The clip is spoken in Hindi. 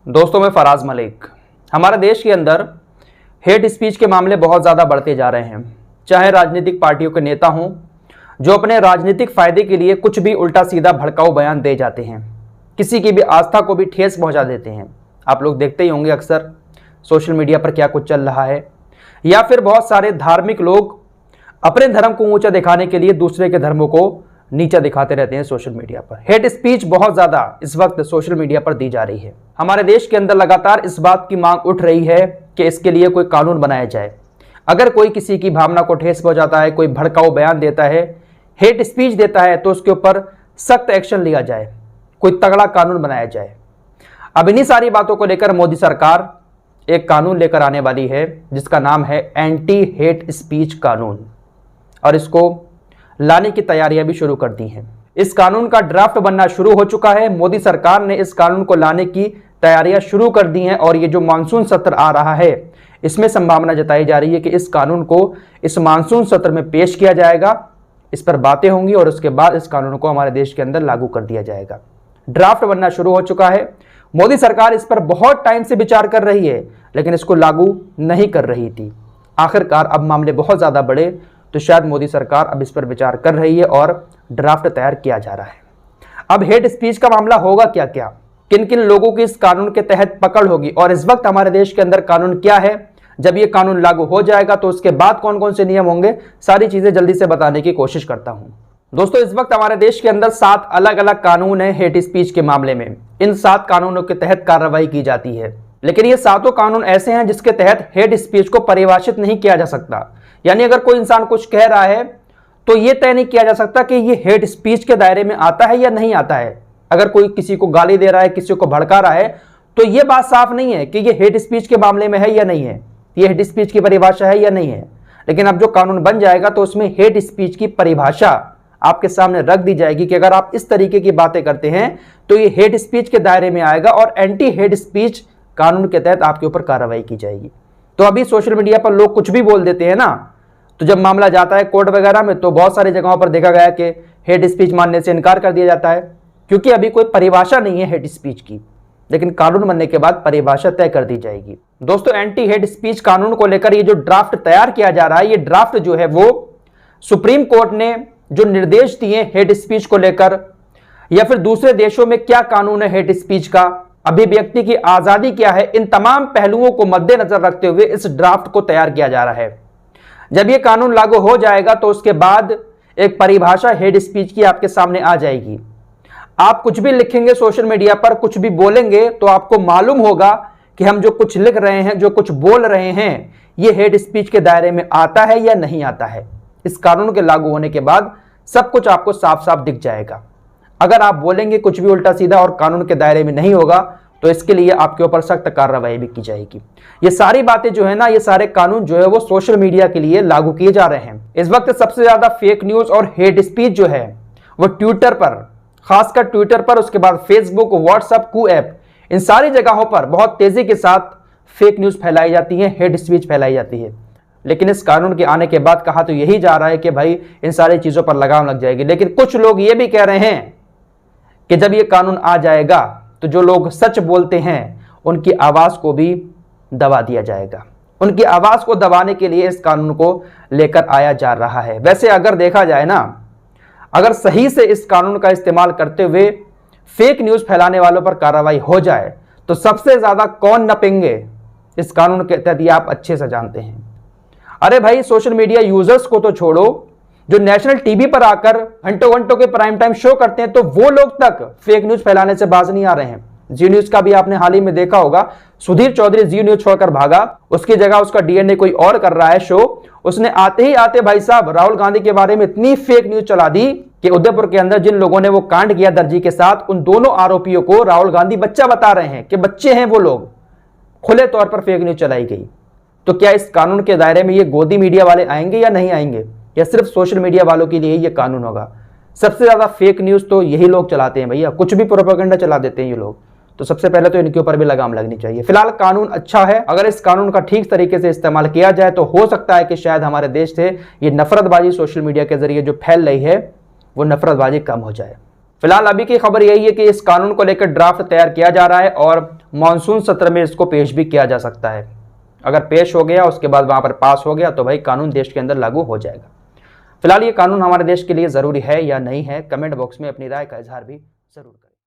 दोस्तों, मैं फराज मलिक। हमारे देश के अंदर हेट स्पीच के मामले बहुत ज़्यादा बढ़ते जा रहे हैं। चाहे राजनीतिक पार्टियों के नेता हों जो अपने राजनीतिक फायदे के लिए कुछ भी उल्टा सीधा भड़काऊ बयान दे जाते हैं, किसी की भी आस्था को भी ठेस पहुंचा देते हैं। आप लोग देखते ही होंगे अक्सर सोशल मीडिया पर क्या कुछ चल रहा है, या फिर बहुत सारे धार्मिक लोग अपने धर्म को ऊंचा दिखाने के लिए दूसरे के धर्मों को नीचा दिखाते रहते हैं सोशल मीडिया पर। हेट स्पीच बहुत ज्यादा इस वक्त सोशल मीडिया पर दी जा रही है। हमारे देश के अंदर लगातार इस बात की मांग उठ रही है कि इसके लिए कोई कानून बनाया जाए। अगर कोई किसी की भावना को ठेस पहुंचाता है, कोई भड़काऊ बयान देता है, हेट स्पीच देता है, तो उसके ऊपर सख्त एक्शन लिया जाए, कोई तगड़ा कानून बनाया जाए। अब इन्हीं सारी बातों को लेकर मोदी सरकार एक कानून लेकर आने वाली है जिसका नाम है एंटी हेट स्पीच कानून, और इसको लाने की तैयारियां भी शुरू कर दी हैं। इस कानून का ड्राफ्ट बनना शुरू हो चुका है। मोदी सरकार ने इस कानून को लाने की तैयारियां शुरू कर दी हैं, और ये जो मानसून सत्र आ रहा है इसमें संभावना जताई जा रही है कि इस कानून को इस मानसून सत्र में पेश किया जाएगा, इस पर बातें होंगी और उसके बाद इस कानून को हमारे देश के अंदर लागू कर दिया जाएगा। ड्राफ्ट बनना शुरू हो चुका है। मोदी सरकार इस पर बहुत टाइम से विचार कर रही है, लेकिन इसको लागू नहीं कर रही थी। आखिरकार अब मामले बहुत ज्यादा बढ़े तो शायद मोदी सरकार अब इस पर विचार कर रही है और ड्राफ्ट तैयार किया जा रहा है। अब हेट स्पीच का मामला होगा क्या क्या, किन किन लोगों की इस कानून के तहत पकड़ होगी, और इस वक्त हमारे देश के अंदर कानून क्या है, जब ये कानून लागू हो जाएगा तो उसके बाद कौन कौन से नियम होंगे, सारी चीजें जल्दी से बताने की कोशिश करता हूं। दोस्तों, इस वक्त हमारे देश के अंदर 7 अलग अलग कानून है हेट स्पीच के मामले में। इन 7 कानूनों के तहत कार्रवाई की जाती है, लेकिन ये 7 कानून ऐसे हैं जिसके तहत हेट स्पीच को परिभाषित नहीं किया जा सकता। यानी अगर कोई इंसान कुछ कह रहा है तो यह तय नहीं किया जा सकता कि यह हेट स्पीच के दायरे में आता है या नहीं आता है। अगर कोई किसी को गाली दे रहा है, किसी को भड़का रहा है, तो यह बात साफ नहीं है कि यह हेट स्पीच के मामले में है या नहीं है, यह हेट स्पीच की परिभाषा है या नहीं है। लेकिन अब जो कानून बन जाएगा तो उसमें हेट स्पीच की परिभाषा आपके सामने रख दी जाएगी कि अगर आप इस तरीके की बातें करते हैं तो यह हेट स्पीच के दायरे में आएगा, और एंटी हेट स्पीच कानून के तहत आपके ऊपर कार्रवाई की जाएगी। तो अभी सोशल मीडिया पर लोग कुछ भी बोल देते हैं ना, तो जब मामला जाता है कोर्ट वगैरह में तो बहुत सारी जगहों पर देखा गया कि हेट स्पीच मानने से इनकार कर दिया जाता है, क्योंकि अभी कोई परिभाषा नहीं है हेट स्पीच की। लेकिन कानून बनने के बाद परिभाषा तय कर दी जाएगी। दोस्तों, एंटी हेट स्पीच कानून को लेकर ये जो ड्राफ्ट तैयार किया जा रहा है, ये ड्राफ्ट जो है वो सुप्रीम कोर्ट ने जो निर्देश दिए हेट स्पीच को लेकर, या फिर दूसरे देशों में क्या कानून है हेट स्पीच का, अभिव्यक्ति की आजादी क्या है, इन तमाम पहलुओं को मद्देनजर रखते हुए इस ड्राफ्ट को तैयार किया जा रहा है। जब यह कानून लागू हो जाएगा तो उसके बाद एक परिभाषा हेट स्पीच की आपके सामने आ जाएगी। आप कुछ भी लिखेंगे सोशल मीडिया पर, कुछ भी बोलेंगे, तो आपको मालूम होगा कि हम जो कुछ लिख रहे हैं, जो कुछ बोल रहे हैं, यह हेट स्पीच के दायरे में आता है या नहीं आता है। इस कानून के लागू होने के बाद सब कुछ आपको साफ साफ दिख जाएगा। अगर आप बोलेंगे कुछ भी उल्टा सीधा और कानून के दायरे में नहीं होगा तो इसके लिए आपके ऊपर सख्त कार्रवाई भी की जाएगी। ये सारी बातें जो है ना, ये सारे कानून जो है वो सोशल मीडिया के लिए लागू किए जा रहे हैं। इस वक्त सबसे ज्यादा फेक न्यूज और हेट स्पीच जो है वो ट्विटर पर, खासकर ट्विटर पर, उसके बाद फेसबुक, व्हाट्सएप, कू ऐप, इन सारी जगहों पर बहुत तेजी के साथ फेक न्यूज फैलाई जाती है, हेट स्पीच फैलाई जाती है। लेकिन इस कानून के आने के बाद कहा तो यही जा रहा है कि भाई इन सारी चीजों पर लगाम लग जाएगी। लेकिन कुछ लोग ये भी कह रहे हैं कि जब ये कानून आ जाएगा तो जो लोग सच बोलते हैं उनकी आवाज को भी दबा दिया जाएगा। उनकी आवाज को दबाने के लिए इस कानून को लेकर आया जा रहा है। वैसे अगर देखा जाए ना, अगर सही से इस कानून का इस्तेमाल करते हुए फेक न्यूज फैलाने वालों पर कार्रवाई हो जाए तो सबसे ज्यादा कौन नपेंगे इस कानून के तहत, ये आप अच्छे से जानते हैं। अरे भाई, सोशल मीडिया यूजर्स को तो छोड़ो, जो नेशनल टीवी पर आकर घंटों घंटों के प्राइम टाइम शो करते हैं, तो वो लोग तक फेक न्यूज फैलाने से बाज नहीं आ रहे हैं। जी न्यूज का भी आपने हाल ही में देखा होगा, सुधीर चौधरी जी न्यूज छोड़कर भागा, उसकी जगह उसका डीएनए कोई और कर रहा है शो। उसने आते ही आते भाई साहब राहुल गांधी के बारे में इतनी फेक न्यूज चला दी कि उदयपुर के अंदर जिन लोगों ने वो कांड किया दर्जी के साथ, उन दोनों आरोपियों को राहुल गांधी बच्चा बता रहे हैं कि बच्चे हैं वो लोग। खुले तौर पर फेक न्यूज चलाई गई। तो क्या इस कानून के दायरे में ये गोदी मीडिया वाले आएंगे या नहीं आएंगे, या सिर्फ सोशल मीडिया वालों के लिए ये कानून होगा? सबसे ज्यादा फेक न्यूज तो यही लोग चलाते हैं भैया, कुछ भी प्रोपेगेंडा चला देते हैं ये लोग। तो सबसे पहले तो इनके ऊपर भी लगाम लगनी चाहिए। फिलहाल कानून अच्छा है, अगर इस कानून का ठीक तरीके से इस्तेमाल किया जाए तो हो सकता है कि शायद हमारे देश से ये नफरतबाजी सोशल मीडिया के जरिए जो फैल रही है वो नफरतबाजी कम हो जाए। फिलहाल अभी की खबर यही है कि इस कानून को लेकर ड्राफ्ट तैयार किया जा रहा है और मानसून सत्र में इसको पेश भी किया जा सकता है। अगर पेश हो गया, उसके बाद वहां पर पास हो गया, तो भाई कानून देश के अंदर लागू हो जाएगा। फिलहाल ये कानून हमारे देश के लिए ज़रूरी है या नहीं है, कमेंट बॉक्स में अपनी राय का इजहार भी जरूर करें।